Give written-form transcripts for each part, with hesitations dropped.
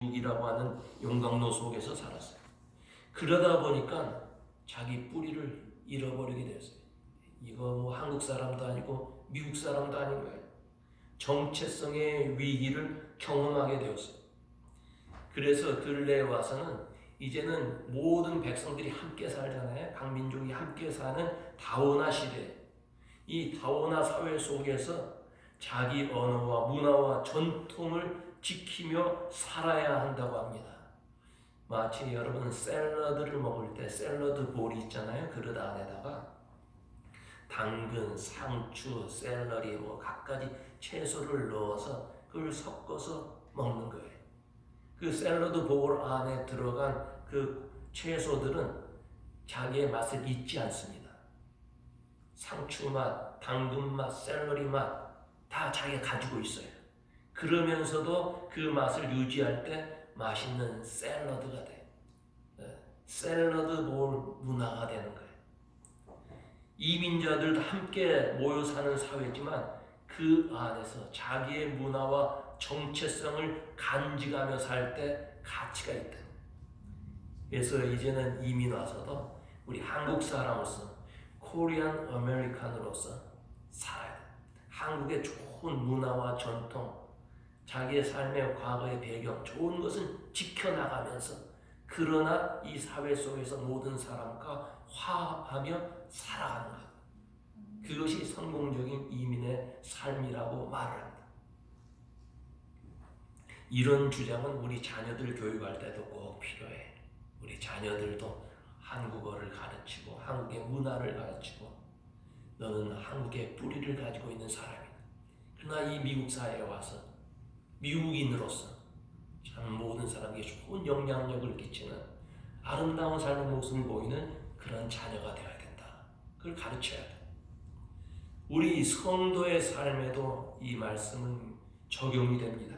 미국이라고 하는 용광로 속에서 살았어요. 그러다 보니까 자기 뿌리를 잃어버리게 되었어요. 이거 뭐 한국 사람도 아니고 미국 사람도 아닌 거예요. 정체성의 위기를 경험하게 되었어요. 그래서 근래에 와서는 이제는 모든 백성들이 함께 살잖아요. 각민족이 함께 사는 다원화 시대. 이 다원화 사회 속에서 자기 언어와 문화와 전통을 지키며 살아야 한다고 합니다. 마치 여러분 샐러드를 먹을 때 샐러드 볼이 있잖아요. 그릇 안에다가 당근, 상추, 샐러리 뭐 갖가지 채소를 넣어서 그걸 섞어서 먹는 거예요. 그 샐러드 볼 안에 들어간 그 채소들은 자기의 맛을 잊지 않습니다. 상추 맛, 당근 맛, 샐러리 맛 다 자기가 가지고 있어요. 그러면서도 그 맛을 유지할 때 맛있는 샐러드가 돼요. 샐러드 볼 문화가 되는 거예요. 이민자들도 함께 모여 사는 사회지만 그 안에서 자기의 문화와 정체성을 간직하며 살 때 가치가 있다. 그래서 이제는 이민 와서도 우리 한국 사람으로서 코리안 아메리칸으로서 살아야 돼. 한국의 좋은 문화와 전통, 자기의 삶의 과거의 배경, 좋은 것은 지켜나가면서 그러나 이 사회 속에서 모든 사람과 화합하며 살아가는 것. 그것이 성공적인 이민의 삶이라고 말을 합니다. 이런 주장은 우리 자녀들 교육할 때도 꼭 필요해. 우리 자녀들도 한국어를 가르치고 한국의 문화를 가르치고 너는 한국의 뿌리를 가지고 있는 사람이다. 그러나 이 미국 사회에 와서 미국인으로서 참 모든 사람에게 좋은 영향력을 끼치는 아름다운 삶의 모습을 보이는 그런 자녀가 되어야 된다. 그걸 가르쳐야 돼. 우리 성도의 삶에도 이 말씀은 적용이 됩니다.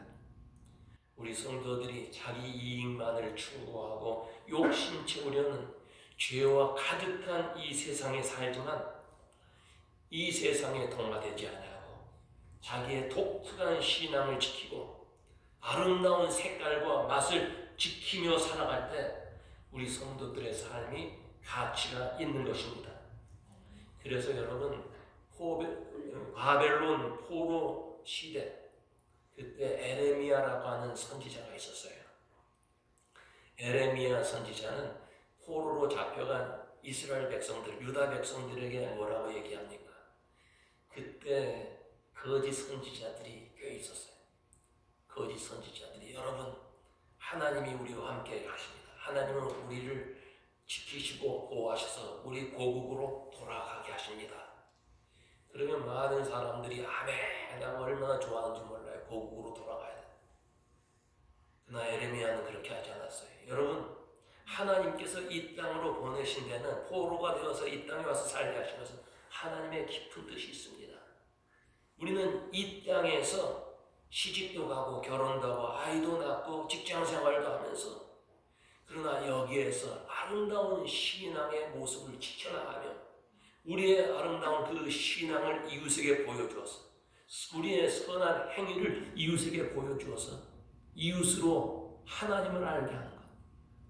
우리 성도들이 자기 이익만을 추구하고 욕심 채우려는 죄와 가득한 이 세상에 살지만 이 세상에 동화되지 아니하고 자기의 독특한 신앙을 지키고 아름다운 색깔과 맛을 지키며 살아갈 때 우리 성도들의 삶이 가치가 있는 것입니다. 그래서 여러분 바벨론 포로 시대 그때 에레미야라고 하는 선지자가 있었어요. 에레미야 선지자는 포로로 잡혀간 이스라엘 백성들, 유다 백성들에게 뭐라고 얘기합니까? 그때 거짓 선지자들이 꽤 있었어요. 거짓 선지자들이 여러분 하나님이 우리와 함께 하십니다. 하나님은 우리를 지키시고 보호하셔서 우리 고국으로 돌아가게 하십니다. 그러면 많은 사람들이 아멘, 내가 얼마나 좋아하는지 몰라요. 고국으로 돌아가야 돼. 그러나 에레미야는 그렇게 하지 않았어요. 여러분 하나님께서 이 땅으로 보내신 데는 포로가 되어서 이 땅에 와서 살게 하시면서 하나님의 깊은 뜻이 있습니다. 우리는 이 땅에서 시집도 가고 결혼도 하고 아이도 낳고 직장생활도 하면서 그러나 여기에서 아름다운 신앙의 모습을 지켜나가며 우리의 아름다운 그 신앙을 이웃에게 보여주어서 우리의 선한 행위를 이웃에게 보여주어서 이웃으로 하나님을 알게 하는 것,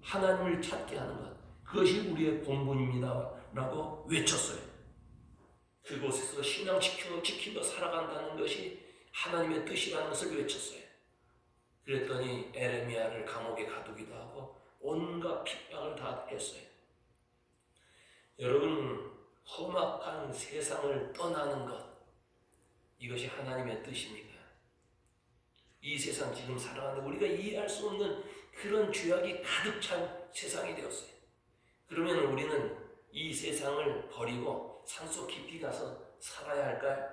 하나님을 찾게 하는 것, 그것이 우리의 본분입니다 라고 외쳤어요. 그곳에서 신앙 지키며 살아간다는 것이 하나님의 뜻이라는 것을 외쳤어요. 그랬더니 에레미야를 감옥에 가두기도 하고 온갖 핍박을 다 했어요. 여러분 험악한 세상을 떠나는 것, 이것이 하나님의 뜻입니까? 이 세상 지금 살아가는데 우리가 이해할 수 없는 그런 죄악이 가득 찬 세상이 되었어요. 그러면 우리는 이 세상을 버리고 산속 깊이 가서 살아야 할까요?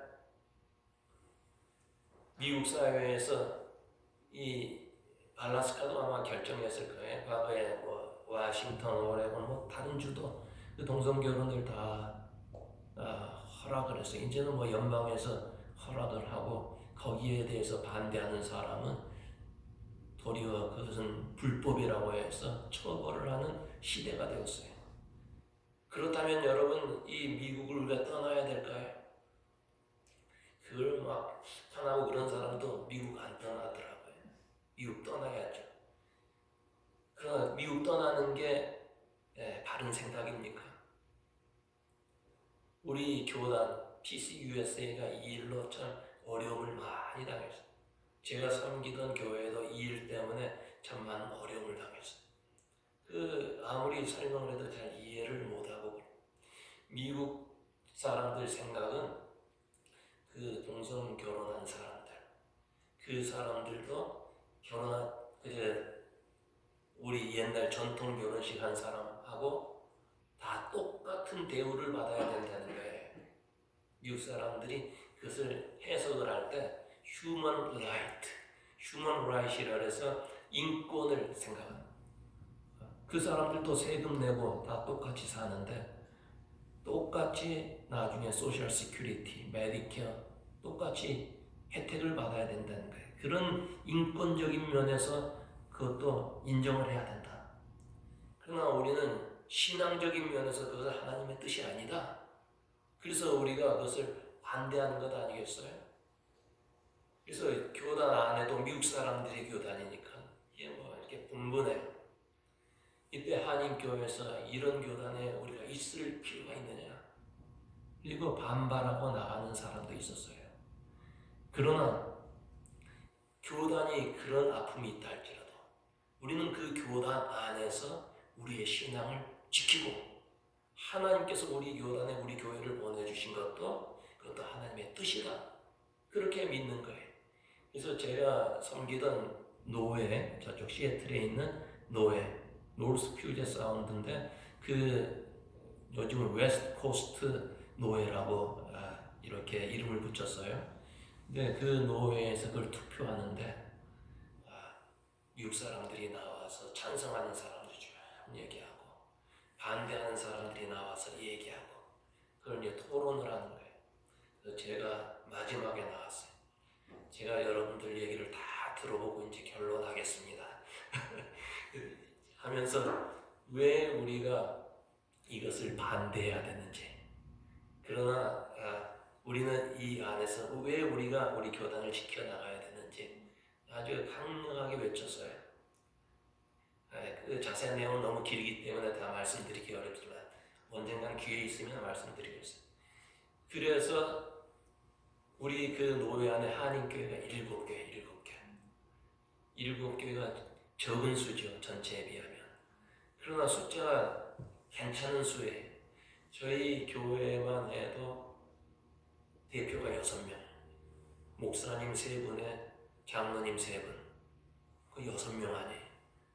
미국 사회에서 이 알래스카도 아마 결정했을 거예요. 과거에 뭐 워싱턴, 오레곤, 뭐 다른 주도 그 동성 결혼을 다 허락을 했어요. 이제는 뭐 연방에서 허락을 하고 거기에 대해서 반대하는 사람은 도리어 그것은 불법이라고 해서 처벌을 하는 시대가 되었어요. 그렇다면 여러분 이 미국을 우리가 떠나야 될까요? 그걸 막 편하고 그런 사람도 미국 안 떠나더라고요. 미국 떠나야죠. 우리 교단 PCUSA가 이 일로 참 어려움을 많이 당했어요. 제가 섬기던 교회도 이 일 때문에 참 많은 어려움을 당했어요. 아무리 설명을 해도 잘 이해를 못하고 그래요. 미국 사람들 생각은 동성 결혼한 사람들, 그 사람들도 우리 옛날 전통 결혼식 한 사람하고 다 똑같은 대우를 받아야 된다는 거예요. 미국 사람들이 그것을 해석을 할 때 human right이라 해서 인권을 생각합니다. 그 사람들도 세금 내고 다 똑같이 사는데 똑같이 나중에 소셜 시큐리티, 메디케어 똑같이 혜택을 받아야 된다는 거예요. 그런 인권적인 면에서 그것도 인정을 해야 된다. 그러나 우리는 신앙적인 면에서 그것은 하나님의 뜻이 아니다. 그래서 우리가 그것을 반대하는 것 아니겠어요? 그래서 교단 안에도 미국 사람들이 교단이니까 이게 이렇게 분분해요. 이때 한인교회에서 이런 교단에 우리가 있을 필요가 있느냐? 그리고 반발하고 나가는 사람도 있었어요. 그러나 교단이 그런 아픔이 있다 할지라도 우리는 그 교단 안에서 우리의 신앙을 지키고 하나님께서 우리 교단에 우리 교회를 보내주신 그것도 하나님의 뜻이다. 그렇게 믿는 거예요. 그래서 제가 섬기던 노회, 저쪽 시애틀에 있는 노회, 노스 퓨제 사운드인데 요즘은 웨스트 코스트 노회라고 이렇게 이름을 붙였어요. 근데 그 노회에서 그걸 투표하는데 미국 사람들이 나와서 찬성하는 사람들 쭉 얘기하고 반대하는 사람들이 나와서 얘기하고 그걸 이제 토론을 하는 거예요. 그래서 제가 마지막에 나왔어요. 제가 여러분들 얘기를 다 들어보고 이제 결론하겠습니다. 하면서 왜 우리가 이것을 반대해야 되는지, 그러나 우리는 이 안에서 왜 우리가 우리 교단을 지켜나가야 되는지 아주 강력하게 외쳤어요. 그 자세한 내용은 너무 길기 때문에 다 말씀드리기 어렵지만 언젠간 기회 있으면 말씀드리겠어요. 그래서 우리 그 노회 안에 한인교회가 7개가 적은 수죠. 전체에 비하면. 그러나 숫자가 괜찮은 수예요. 저희 교회만 해도 대표가 6명, 목사님 3분에 장로님 3분, 그 6명 아니에요.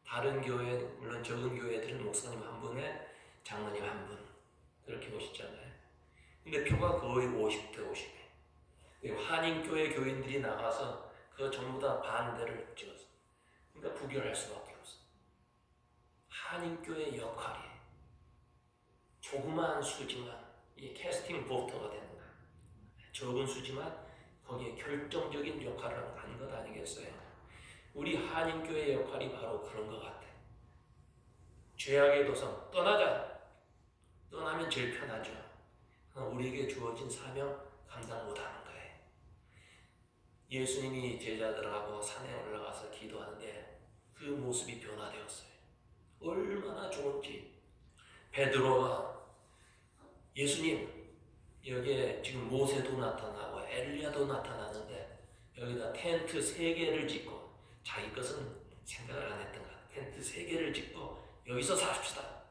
다른 교회, 물론 적은 교회들은 목사님 1분에 장로님 1분 그렇게 보시잖아요. 근데 표가 거의 50대 50이에요. 한인교회 교인들이 나가서 그거 전부 다 반대를 찍었어요. 그러니까 부결할 수밖에 없어요. 한인교회의 역할이 조그마한 수지만 이 캐스팅 보터가 되는 거예요. 적은 수지만 거기에 결정적인 역할을 한 것 아니겠어요? 우리 한인교회의 역할이 바로 그런 것 같아요. 죄악의 도성 떠나자. 떠나면 제일 편하죠. 우리에게 주어진 사명 감당 못하는 거예요. 예수님이 제자들하고 산에 올라가서 기도하는데 그 모습이 변화되었어요. 얼마나 좋은지. 베드로가 예수님, 여기에 지금 모세도 나타나고 엘리야도 나타나는데 여기다 텐트 3개를 짓고, 자기 것은 생각을 안 했던 것 같아요. 텐트 3개를 짓고 여기서 삽시다.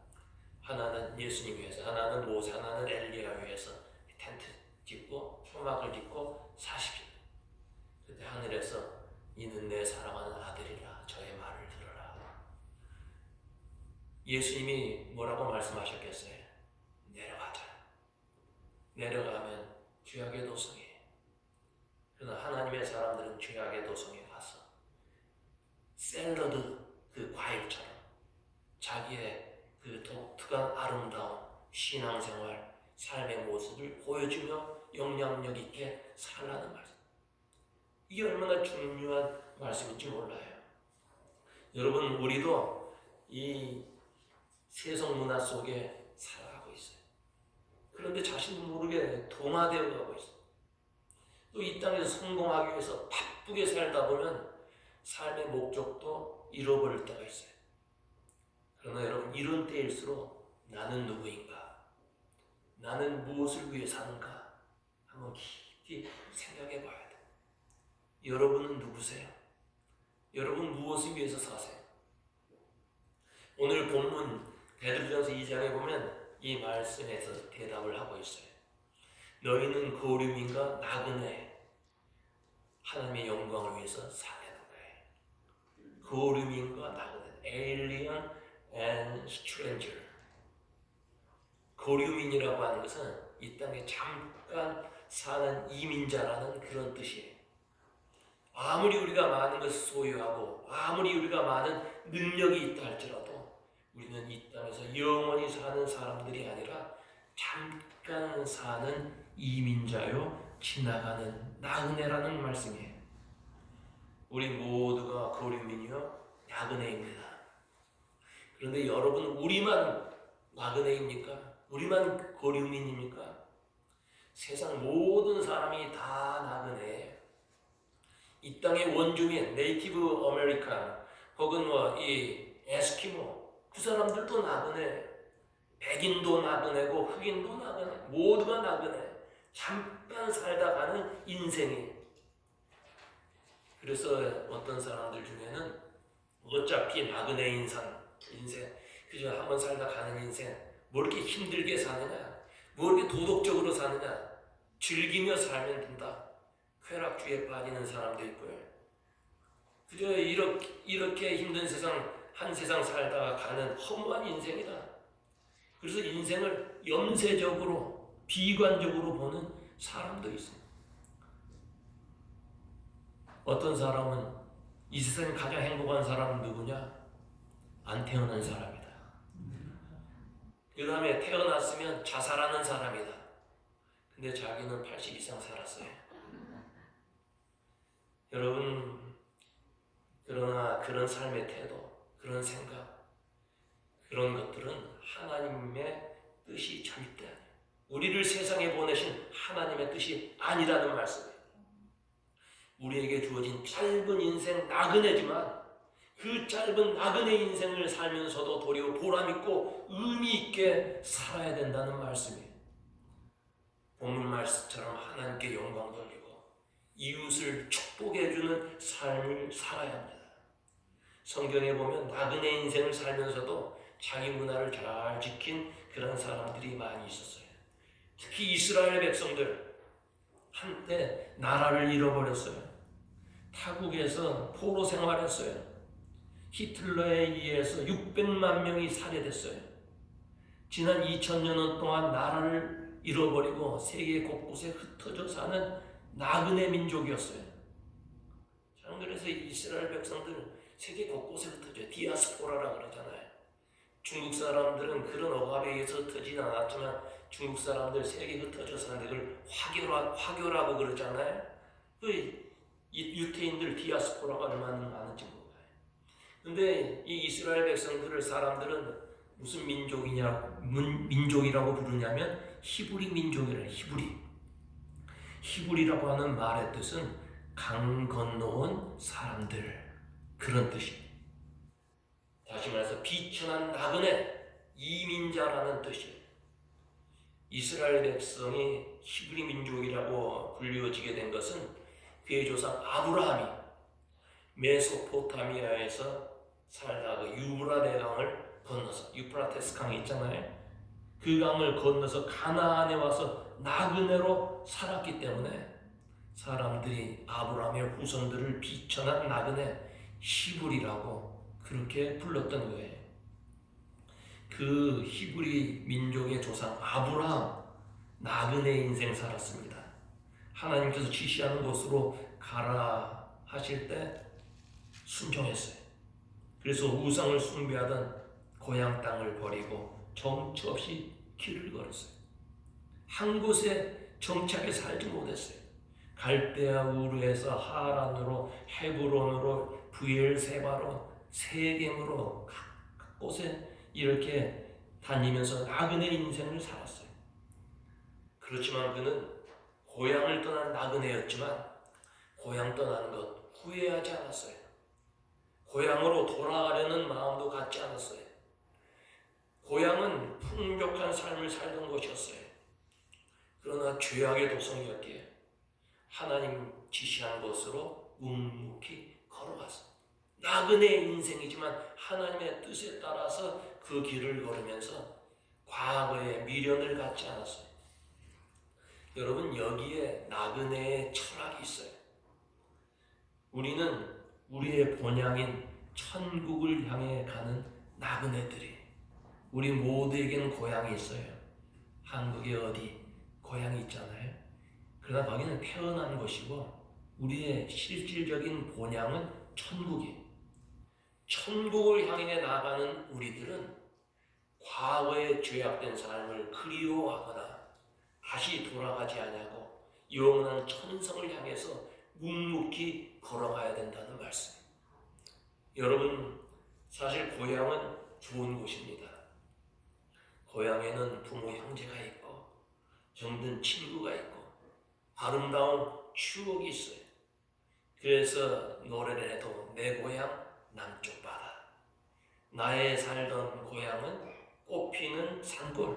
하나는 예수님 위해서, 하나는 모세, 하나는 엘리야 위해서 텐트 짓고 초막을 짓고 사십시오. 그때 하늘에서 이는 내 사랑하는 아들이라, 저의 말을 들으라. 예수님이 뭐라고 말씀하셨겠어요? 내려가자. 내려가면 죄악의 도성이에요. 그러나 하나님의 사람들은 죄악의 도성에 가서 샐러드 그 과일처럼 자기의 그 독특한 아름다운 신앙생활, 삶의 모습을 보여주며 영향력 있게 살라는 말씀. 이게 얼마나 중요한 말씀인지 몰라요. 여러분, 우리도 이 세속 문화 속에 살아가고 있어요. 그런데 자신도 모르게 동화되어 가고 있어요. 또 이 땅에서 성공하기 위해서 바쁘게 살다 보면 삶의 목적도 잃어버릴 때가 있어요. 그러나 여러분, 이런 때일수록 나는 누구인가? 나는 무엇을 위해 사는가? 한번 깊이 생각해 봐야 돼. 여러분은 누구세요? 여러분 무엇을 위해서 사세요? 오늘 본문 베드로전서 2장에 보면 이 말씀에서 대답을 하고 있어요. 너희는 거류민과 나그네 하나님의 영광을 위해서 사는 거예요. 거류민과 나그네, alien and stranger. 거류민이라고 하는 것은 이 땅에 잠깐 사는 이민자라는 그런 뜻이에요. 아무리 우리가 많은 것을 소유하고 아무리 우리가 많은 능력이 있다 할지라도 우리는 이 땅에서 영원히 사는 사람들이 아니라 잠깐 사는 이민자요, 지나가는 나그네라는 말씀이에요. 우리 모두가 거류민이요, 나그네입니다. 그런데 여러분, 우리만 나그네입니까? 우리만 거류민입니까? 세상 모든 사람이 다 나그네예요. 이 땅의 원주민, 네이티브 아메리칸 혹은 이 에스키모, 그 사람들도 나그네, 백인도 나그네고 흑인도 나그네, 모두가 나그네. 잠깐 살다 가는 인생이. 그래서 어떤 사람들 중에는 어차피 나그네 인생 그저 한번 살다 가는 인생, 뭐 이렇게 힘들게 사느냐, 뭐 이렇게 도덕적으로 사느냐, 즐기며 살면 된다, 쾌락주의에 빠지는 사람도 있고요. 그저 이렇게 힘든 세상, 한 세상 살다가 가는 허무한 인생이다. 그래서 인생을 염세적으로, 비관적으로 보는 사람도 있어요. 어떤 사람은 이 세상에 가장 행복한 사람은 누구냐? 안 태어난 사람이다. 그 다음에 태어났으면 자살하는 사람이다. 근데 자기는 80 이상 살았어요. 여러분, 그러나 그런 삶의 태도, 그런 생각, 그런 것들은 하나님의 뜻이 절대 아니에요. 우리를 세상에 보내신 하나님의 뜻이 아니라는 말씀이에요. 우리에게 주어진 짧은 인생 나그네지만 그 짧은 나그네 인생을 살면서도 도리어 보람있고 의미있게 살아야 된다는 말씀이에요. 본문 말씀처럼 하나님께 영광 돌리고 이웃을 축복해주는 삶을 살아야 합니다. 성경에 보면 나그네 인생을 살면서도 자기 문화를 잘 지킨 그런 사람들이 많이 있었어요. 특히 이스라엘 백성들, 한때 나라를 잃어버렸어요. 타국에서 포로 생활했어요. 히틀러에 의해서 600만 명이 살해됐어요. 지난 2000년 동안 나라를 잃어버리고 세계 곳곳에 흩어져 사는 나그네 민족이었어요. 저는 그래서 이스라엘 백성들 세계 곳곳에 흩어져 디아스포라라고 그러잖아요. 중국 사람들은 그런 억압에 의해서 흩어지지 않았지만 중국 사람들 세계 흩어져 사는 걸 화교라고 그러잖아요. 그 유태인들 디아스포라가 얼마나 많은지 몰라요. 근데 이 이스라엘 백성들을 사람들은 무슨 민족이라고 부르냐면 히브리 민족이래요. 히브리라고 하는 말의 뜻은 강 건너온 사람들, 그런 뜻이에요. 다시 말해서 비천한 나그네, 이민자라는 뜻이에요. 이스라엘 백성이 히브리 민족이라고 불리워지게 된 것은 그의 조상 아브라함이 메소포타미아에서 살다가 유브라데 강을 건너서, 유프라테스 강이 있잖아요. 그 강을 건너서 가나안에 와서 나그네로 살았기 때문에 사람들이 아브라함의 후손들을 비천한 나그네, 히브리라고 그렇게 불렀던 거예요. 그 히브리 민족의 조상 아브라함, 나그네 인생 살았습니다. 하나님께서 지시하는 곳으로 가라 하실 때 순종했어요. 그래서 우상을 숭배하던 고향 땅을 버리고 정처 없이 길을 걸었어요. 한 곳에 정착해 살지 못했어요. 갈대아 우르에서 하란으로, 헤브론으로, 브엘세바로, 세겜으로 각 곳에 이렇게 다니면서 나그네 인생을 살았어요. 그렇지만 그는 고향을 떠난 나그네였지만 고향 떠나는 것 후회하지 않았어요. 고향으로 돌아가려는 마음도 갖지 않았어요. 고향은 풍족한 삶을 살던 곳이었어요. 죄악의 도성이었기에 하나님 지시한 곳으로 묵묵히 걸어갔어요. 나그네의 인생이지만 하나님의 뜻에 따라서 그 길을 걸으면서 과거의 미련을 갖지 않았어요. 여러분, 여기에 나그네의 철학이 있어요. 우리는 우리의 본향인 천국을 향해 가는 나그네들이, 우리 모두에게는 고향이 있어요. 한국에 어디 고향이 있잖아요. 그러나 거기는 태어난 곳이고 우리의 실질적인 본향은 천국이에요. 천국을 향해 나가는 우리들은 과거의 죄악된 삶을 그리워하거나 다시 돌아가지 아니하고 영원한 천성을 향해서 묵묵히 걸어가야 된다는 말씀. 여러분, 사실 고향은 좋은 곳입니다. 고향에는 부모 형제가 있고 정든 친구가 있고 아름다운 추억이 있어요. 그래서 노래를 해도 내 고향 남쪽 바다, 나의 살던 고향은 꽃피는 산골,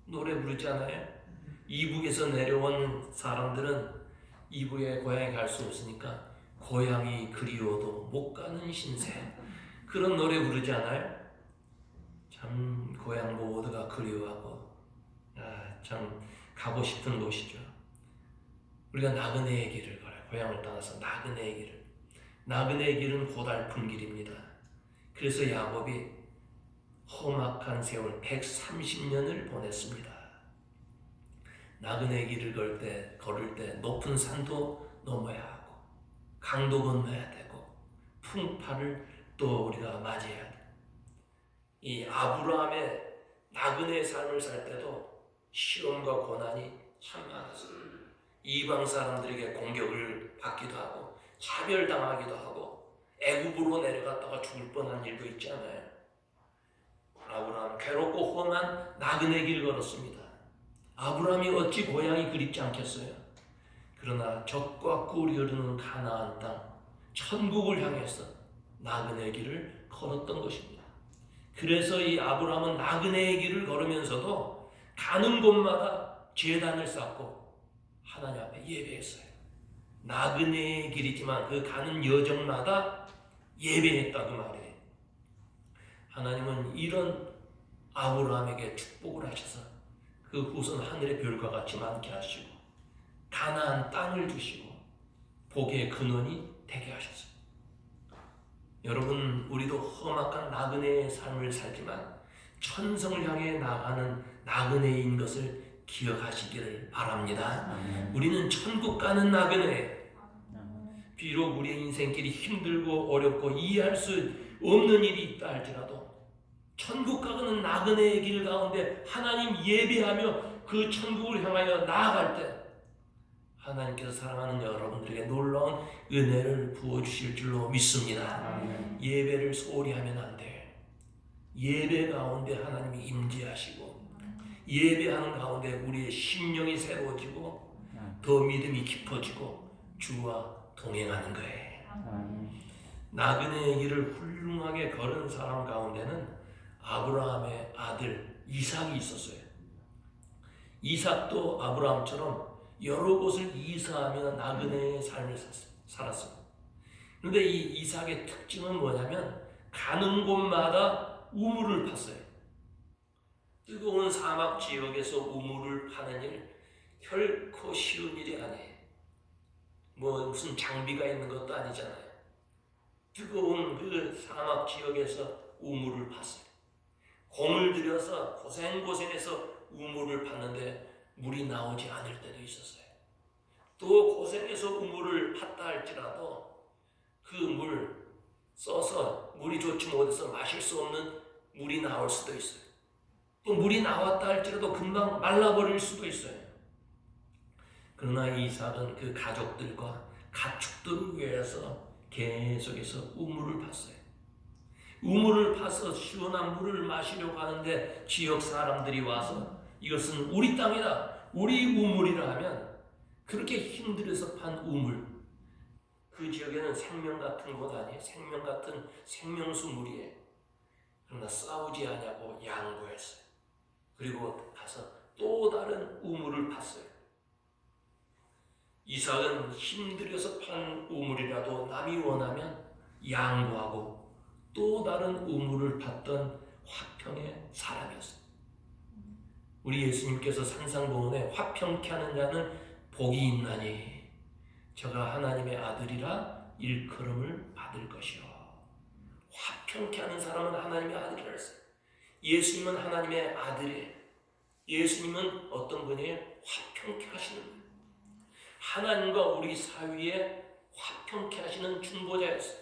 노래 부르잖아요. 이북에서 내려온 사람들은 이북에 고향에 갈 수 없으니까 고향이 그리워도 못 가는 신세, 그런 노래 부르지 않아요? 참 고향 모두가 그리워하고 참 가고 싶은 곳이죠. 우리가 나그네의 길을 걸어요. 고향을 떠나서 나그네의 길을. 나그네의 길은 고달픈 길입니다. 그래서 야곱이 험악한 세월 130년을 보냈습니다. 나그네의 길을 걸을 때 높은 산도 넘어야 하고 강도 건너야 되고 풍파를 또 우리가 맞이해야 돼요. 이 아브라함의 나그네의 삶을 살 때도 시험과 고난이 참 많았어요. 이방 사람들에게 공격을 받기도 하고 차별당하기도 하고 애굽으로 내려갔다가 죽을 뻔한 일도 있지 않아요? 아브라함 괴롭고 험한 나그네 길 걸었습니다. 아브라함이 어찌 고향이 그립지 않겠어요? 그러나 적과 꿀이 흐르는 가나안 땅, 천국을 향해서 나그네 길을 걸었던 것입니다. 그래서 이 아브라함은 나그네의 길을 걸으면서도 가는 곳마다 제단을 쌓고 하나님 앞에 예배했어요. 나그네의 길이지만 그 가는 여정마다 예배했다 그 말이에요. 하나님은 이런 아브라함에게 축복을 하셔서 그 후손 하늘의 별과 같이 많게 하시고 가나안 땅을 주시고 복의 근원이 되게 하셨어요. 여러분, 우리도 험악한 나그네의 삶을 살지만 천성을 향해 나가는 나그네인 것을 기억하시기를 바랍니다. 우리는 천국 가는 나그네. 비록 우리의 인생길이 힘들고 어렵고 이해할 수 없는 일이 있다 할지라도 천국 가는 나그네의 길 가운데 하나님 예배하며 그 천국을 향하여 나아갈 때 하나님께서 사랑하는 여러분들에게 놀라운 은혜를 부어주실 줄로 믿습니다. 예배를 소홀히 하면 안 돼요. 예배 가운데 하나님이 임재하시고 예배하는 가운데 우리의 심령이 새로워지고 더 믿음이 깊어지고 주와 동행하는 거예요. 나그네의 길을 훌륭하게 걸은 사람 가운데는 아브라함의 아들 이삭이 있었어요. 이삭도 아브라함처럼 여러 곳을 이사하며 나그네의 삶을 살았어요. 그런데 이 이삭의 특징은 뭐냐면 가는 곳마다 우물을 팠어요. 뜨거운 사막 지역에서 우물을 파는 일 결코 쉬운 일이 아니에요. 무슨 장비가 있는 것도 아니잖아요. 뜨거운 그 사막 지역에서 우물을 팠어요. 공을 들여서 고생해서 우물을 팠는데 물이 나오지 않을 때도 있었어요. 또 고생해서 우물을 팠다 할지라도 그 물 써서 물이 좋지 못해서 마실 수 없는 물이 나올 수도 있어요. 또 물이 나왔다 할지라도 금방 말라버릴 수도 있어요. 그러나 이삭은 그 가족들과 가축들을 위해서 계속해서 우물을 팠어요. 우물을 파서 시원한 물을 마시려고 하는데 지역 사람들이 와서 이것은 우리 땅이다, 우리 우물이라 하면 그렇게 힘들어서 판 우물, 그 지역에는 생명 같은 곳 아니에요. 생명 같은 생명수 물이에요. 그러나 싸우지 않냐고 양보했어요. 그리고 가서 또 다른 우물을 팠어요. 이삭은 힘들여서 판 우물이라도 남이 원하면 양보하고 또 다른 우물을 팠던 화평의 사람이었어요. 우리 예수님께서 산상보훈에 화평케 하는 자는 복이 있나니 저가 하나님의 아들이라 일컬음을 받을 것이요. 화평케 하는 사람은 하나님의 아들이라 했어요. 예수님은 하나님의 아들이에요. 예수님은 어떤 분이에요? 화평케 하시는 분이에요. 하나님과 우리 사이에 화평케 하시는 중보자였어요.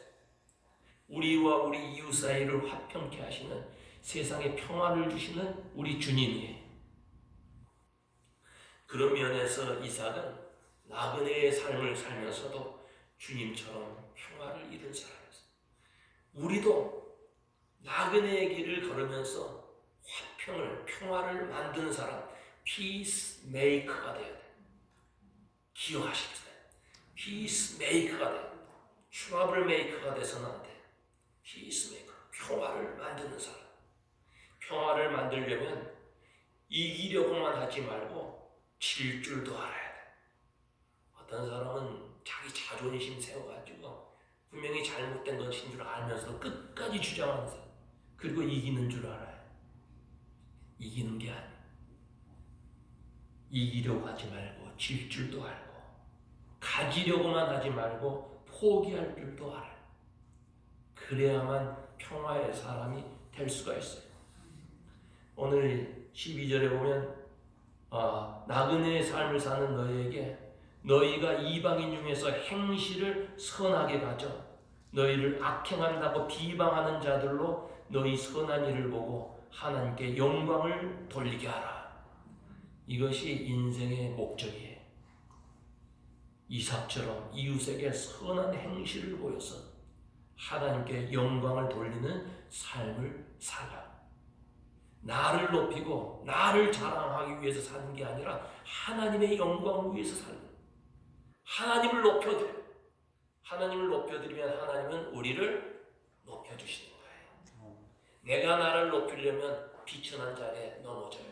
우리와 우리 이웃 사이를 화평케 하시는, 세상에 평화를 주시는 우리 주님이에요. 그런 면에서 이삭은 나그네의 삶을 살면서도 주님처럼 평화를 이룬 사람이었어요. 우리도 나그네의 길을 걸으면서 평화를 만드는 사람, 피스메이커가 되어야 돼요. 기억하십시오. 피스메이커가 돼요. 트러블 메이커가 돼서는 안 돼요. 피스메이커, 평화를 만드는 사람. 평화를 만들려면 이기려고만 하지 말고 질 줄도 알아야 돼. 어떤 사람은 자기 자존심 세워가지고 분명히 잘못된 것인 줄 알면서도 끝까지 주장하는 사람. 그리고 이기는 줄 알아요. 이기는 게 아니에요. 이기려고 하지 말고 질 줄도 알고 가지려고만 하지 말고 포기할 줄도 알아요. 그래야만 평화의 사람이 될 수가 있어요. 오늘 12절에 보면 나그네의 삶을 사는 너희에게 너희가 이방인 중에서 행실을 선하게 가져 너희를 악행한다고 비방하는 자들로 너희 선한 일을 보고 하나님께 영광을 돌리게 하라. 이것이 인생의 목적이에요. 이삭처럼 이웃에게 선한 행실을 보여서 하나님께 영광을 돌리는 삶을 살아. 나를 높이고 나를 자랑하기 위해서 사는 게 아니라 하나님의 영광을 위해서 살는 거예요. 하나님을 높여드려. 하나님을 높여드리면 하나님은 우리를 높여주시는 거예요. 내가 나를 높이려면 비천한 자리에 넘어져요.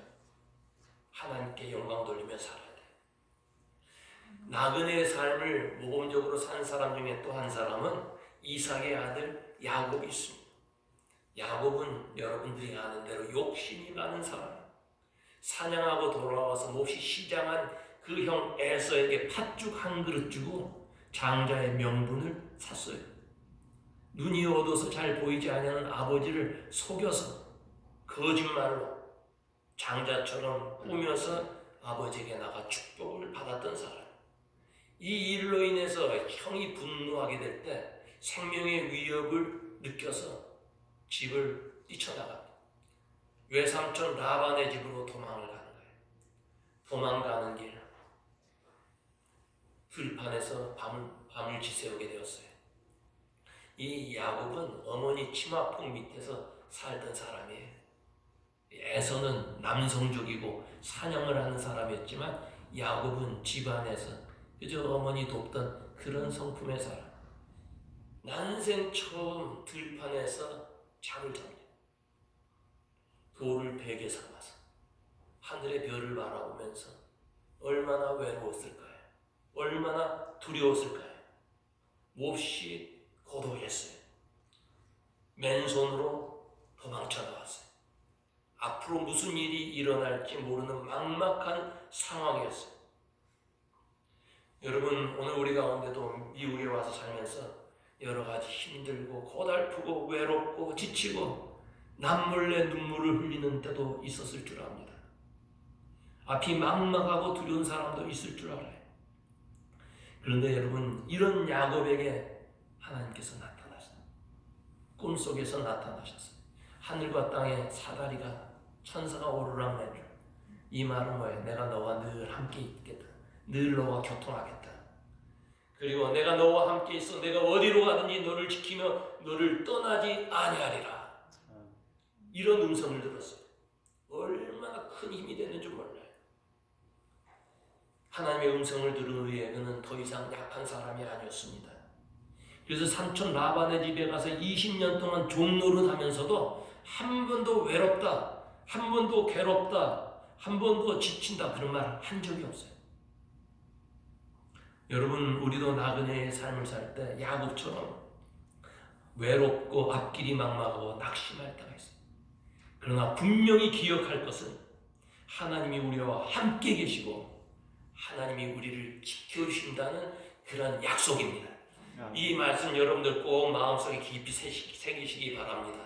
하나님께 영광 돌리며 살아야 돼요. 나그네의 삶을 모범적으로 산 사람 중에 또 한 사람은 이삭의 아들 야곱이 있습니다. 야곱은 여러분들이 아는 대로 욕심이 많은 사람. 사냥하고 돌아와서 몹시 시장한 그 형 에서에게 팥죽 한 그릇 주고 장자의 명분을 샀어요. 눈이 어두워서 잘 보이지 않는 아버지를 속여서 거짓말로 장자처럼 꾸며서 아버지에게 나가 축복을 받았던 사람. 이 일로 인해서 형이 분노하게 될 때 생명의 위협을 느껴서 집을 뛰쳐나갑니다. 외삼촌 라반의 집으로 도망을 가는 거예요. 도망가는 길 들판에서 밤을 지새우게 되었어요. 이 야곱은 어머니 치마폭 밑에서 살던 사람이에요. 에서는 남성적이고 사냥을 하는 사람이었지만 야곱은 집안에서 그저 어머니 돕던 그런 성품의 사람. 난생 처음 들판에서 잠을 잡니다. 돌을 베개 삼아서 하늘의 별을 바라보면서 얼마나 외로웠을까요? 얼마나 두려웠을까요? 몹시 고독했어요. 맨손으로 도망쳐 나왔어요. 앞으로 무슨 일이 일어날지 모르는 막막한 상황이었어요. 여러분, 오늘 우리 가운데도 미국에 와서 살면서 여러 가지 힘들고 고달프고 외롭고 지치고 남몰래 눈물을 흘리는 때도 있었을 줄 압니다. 앞이 막막하고 두려운 사람도 있을 줄 알아요. 그런데 여러분, 이런 야곱에게 하나님께서 나타나셨어요. 꿈속에서 나타나셨어요. 하늘과 땅의 사다리가 천사가 오르락내리락. 이 말은 뭐예요? 내가 너와 늘 함께 있겠다. 늘 너와 교통하겠다. 그리고 내가 너와 함께 있어 내가 어디로 가든지 너를 지키며 너를 떠나지 아니하리라. 이런 음성을 들었어요. 얼마나 큰 힘이 되는 줄 몰라요. 하나님의 음성을 들은 후에 그는 더 이상 약한 사람이 아니었습니다. 그래서 삼촌 라반의 집에 가서 20년 동안 종 노릇하면서도 한 번도 외롭다, 한 번도 괴롭다, 한 번도 지친다 그런 말 한 적이 없어요. 여러분, 우리도 나그네의 삶을 살 때 야곱처럼 외롭고 앞길이 막막하고 낙심할 때가 있어요. 그러나 분명히 기억할 것은 하나님이 우리와 함께 계시고 하나님이 우리를 지켜주신다는 그런 약속입니다. 이 말씀 여러분들 꼭 마음속에 깊이 새기시기 바랍니다.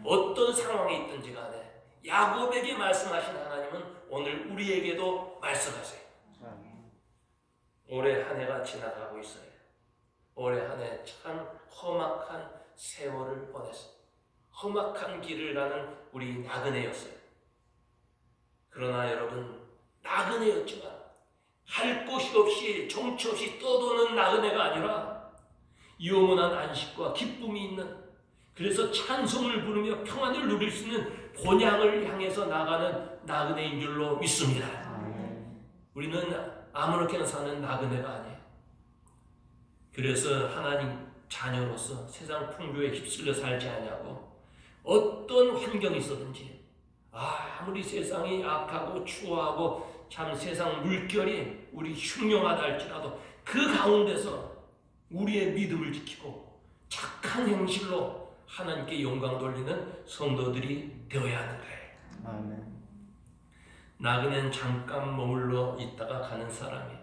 어떤 상황에 있든지 간에 야곱에게 말씀하신 하나님은 오늘 우리에게도 말씀하세요. 올해 한 해가 지나가고 있어요. 올해 한 해 참 험악한 세월을 보냈어요. 험악한 길을 가는 우리 나그네였어요. 그러나 여러분, 나그네였지만 할 곳이 없이 정처 없이 떠도는 나그네가 아니라 영원한 안식과 기쁨이 있는, 그래서 찬송을 부르며 평안을 누릴 수 있는 본향을 향해서 나가는 나그네인 줄로 믿습니다. 우리는 아무렇게나 사는 나그네가 아니에요. 그래서 하나님 자녀로서 세상 풍조에 휩쓸려 살지 않냐고, 어떤 환경이 있었든지, 아무리 세상이 악하고 추워하고 참 세상 물결이 우리 흉흉하다 할지라도 그 가운데서 우리의 믿음을 지키고 착한 행실로 하나님께 영광 돌리는 성도들이 되어야 하는 거예요. 아멘. 나그네는 잠깐 머물러 있다가 가는 사람이에요.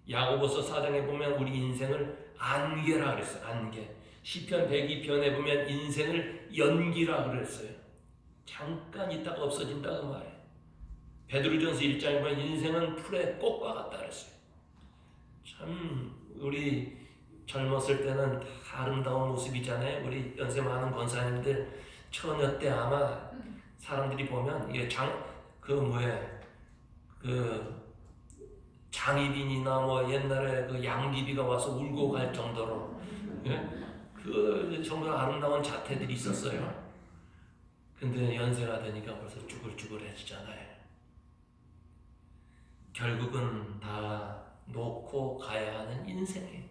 야고보서 4장에 보면 우리 인생을 안개라 그랬어요. 안개. 시편 102편에 보면 인생을 연기라 그랬어요. 잠깐 있다가 없어진다 그 말이에요. 베드로전서 1장에 보면 인생은 풀의 꽃과 같다 그랬어요. 참 우리 젊었을 때는 다 아름다운 모습이잖아요. 우리 연세 많은 권사님들 처녀 때 아마 사람들이 보면 이게 장희빈이나 뭐 옛날에 그 양귀비가 와서 울고 갈 정도로, 예? 그 정도로 아름다운 자태들이 있었어요. 근데 연세가 되니까 벌써 쭈글쭈글해지잖아요. 결국은 다 놓고 가야 하는 인생이에요.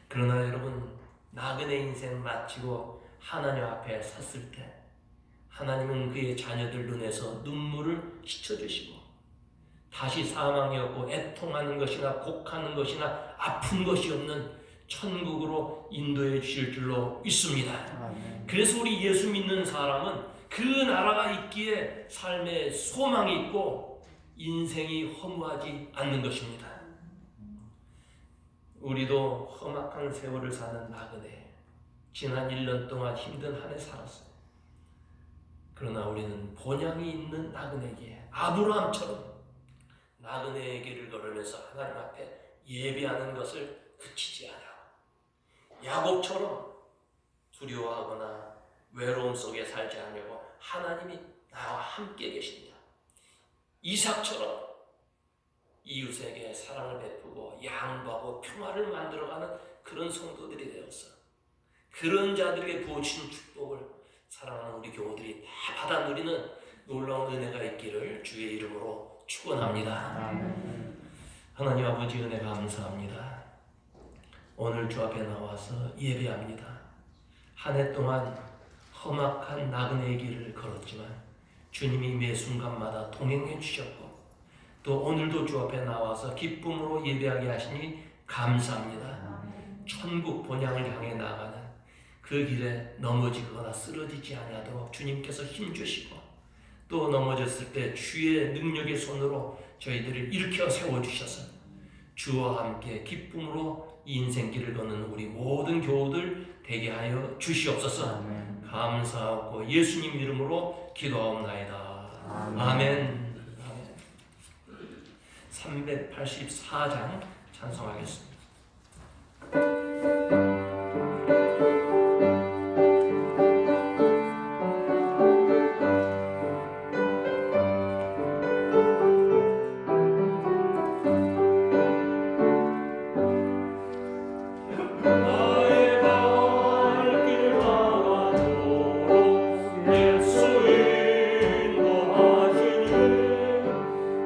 그러나 여러분, 나그네 인생 마치고 하나님 앞에 섰을 때 하나님은 그의 자녀들 눈에서 눈물을 씻어주시고 다시 사망이 없고 애통하는 것이나 곡하는 것이나 아픈 것이 없는 천국으로 인도해 주실 줄로 믿습니다. 그래서 우리 예수 믿는 사람은 그 나라가 있기에 삶에 소망이 있고 인생이 허무하지 않는 것입니다. 우리도 험악한 세월을 사는 나그네, 지난 1년 동안 힘든 한 해 살았어요. 그러나 우리는 본향이 있는 나그네에게 아브라함처럼 나그네의 길을 걸으면서 하나님 앞에 예배하는 것을 그치지 않아. 야곱처럼 두려워하거나 외로움 속에 살지 않으려고 하나님이 나와 함께 계십니다. 이삭처럼 이웃에게 사랑을 베푸고 양보하고 평화를 만들어가는 그런 성도들이 되어서 그런 자들에게 부어주신 축복을 사랑하는 우리 교우들이 다 받아 누리는 놀라운 은혜가 있기를 주의 이름으로 축원합니다. 하나님 아버지, 은혜 감사합니다. 오늘 주 앞에 나와서 예배합니다. 한 해 동안 험악한 나그네의 길을 걸었지만 주님이 매 순간마다 동행해 주셨고 또 오늘도 주 앞에 나와서 기쁨으로 예배하게 하시니 감사합니다. 천국 본향을 향해 나가는 그 길에 넘어지거나 쓰러지지 아니하도록 주님께서 힘주시고 또 넘어졌을 때 주의 능력의 손으로 저희들을 일으켜 세워주셔서 주와 함께 기쁨으로 인생길을 걷는 우리 모든 교우들 되게 하여 주시옵소서. 감사하고 예수님 이름으로 기도하옵나이다. 아멘. 384장 찬송하겠습니다.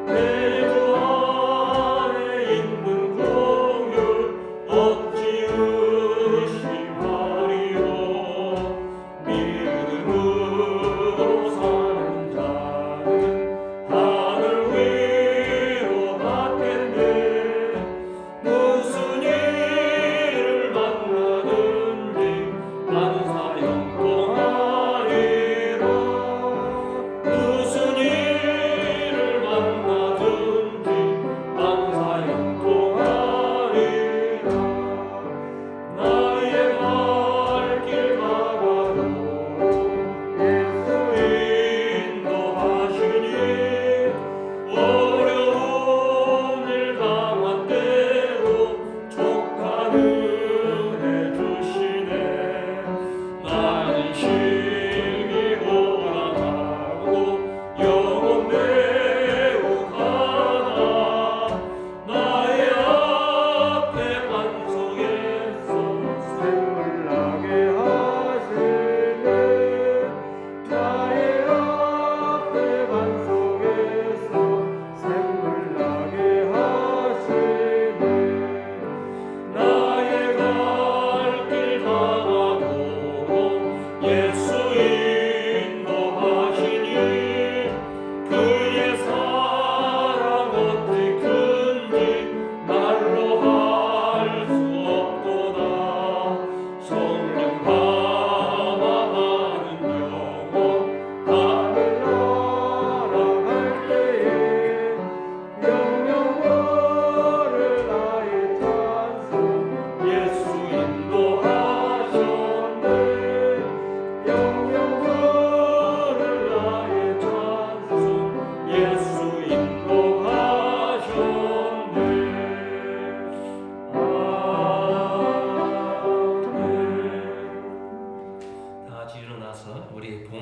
내 주 안에 있는 공유 어찌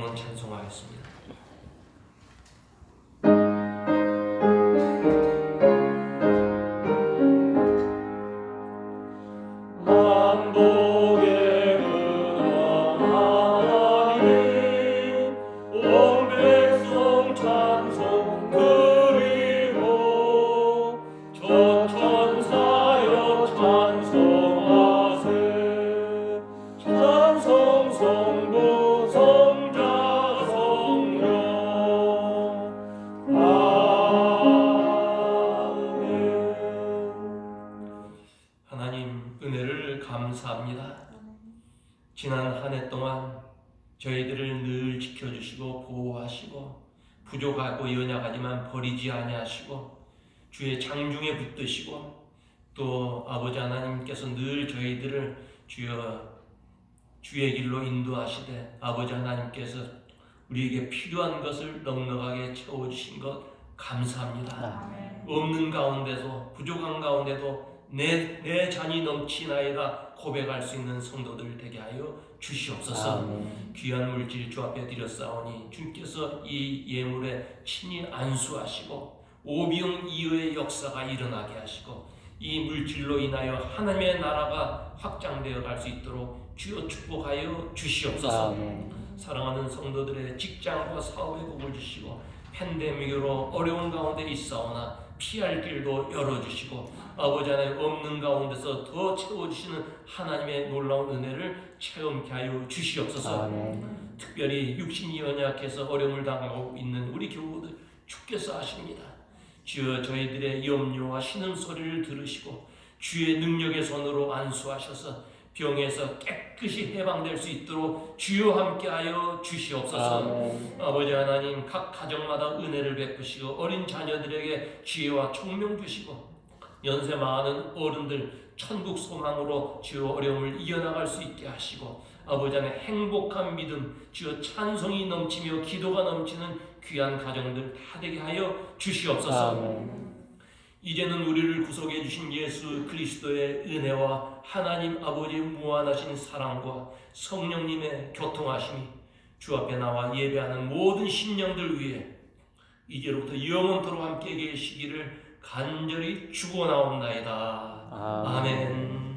영혼 찬송하겠습니다. 하나님 은혜를 감사합니다. 지난 한 해 동안 저희들을 늘 지켜주시고 보호하시고 부족하고 연약하지만 버리지 아니하시고 주의 장중에 붙드시고 또 아버지 하나님께서 늘 저희들을 주의 길로 인도하시되 아버지 하나님께서 우리에게 필요한 것을 넉넉하게 채워주신 것 감사합니다. 없는 가운데도 부족한 가운데도 내 잔이 넘치나이다 고백할 수 있는 성도들 되게 하여 주시옵소서. 귀한 물질 주 앞에 드렸사오니 주께서 이 예물에 친히 안수하시고 오병 이어의 역사가 일어나게 하시고 이 물질로 인하여 하나님의 나라가 확장되어 갈 수 있도록 주여 축복하여 주시옵소서. 사랑하는 성도들의 직장과 사업의 복을 주시고 팬데믹으로 어려운 가운데 있사오나 피할 길도 열어주시고 아버지 하나님 없는 가운데서 더 채워주시는 하나님의 놀라운 은혜를 체험케 하여 주시옵소서. 특별히 육신이 연약해서 어려움을 당하고 있는 우리 교우들 주께서 아십니다. 주여 저희들의 염려와 신음소리를 들으시고 주의 능력의 손으로 안수하셔서 병에서 깨끗이 해방될 수 있도록 주여 함께하여 주시옵소서. 아버지 하나님 각 가정마다 은혜를 베푸시고 어린 자녀들에게 지혜와 총명 주시고 연세 많은 어른들 천국 소망으로 주여 어려움을 이겨나갈 수 있게 하시고 아버지 하나님 행복한 믿음 주여 찬송이 넘치며 기도가 넘치는 귀한 가정들 다 되게 하여 주시옵소서. 이제는 우리를 구속해 주신 예수 그리스도의 은혜와 하나님 아버지의 무한하신 사랑과 성령님의 교통하심이 주 앞에 나와 예배하는 모든 심령들 위해 이제로부터 영원토록 함께 계시기를 간절히 축원하옵나이다. 아멘.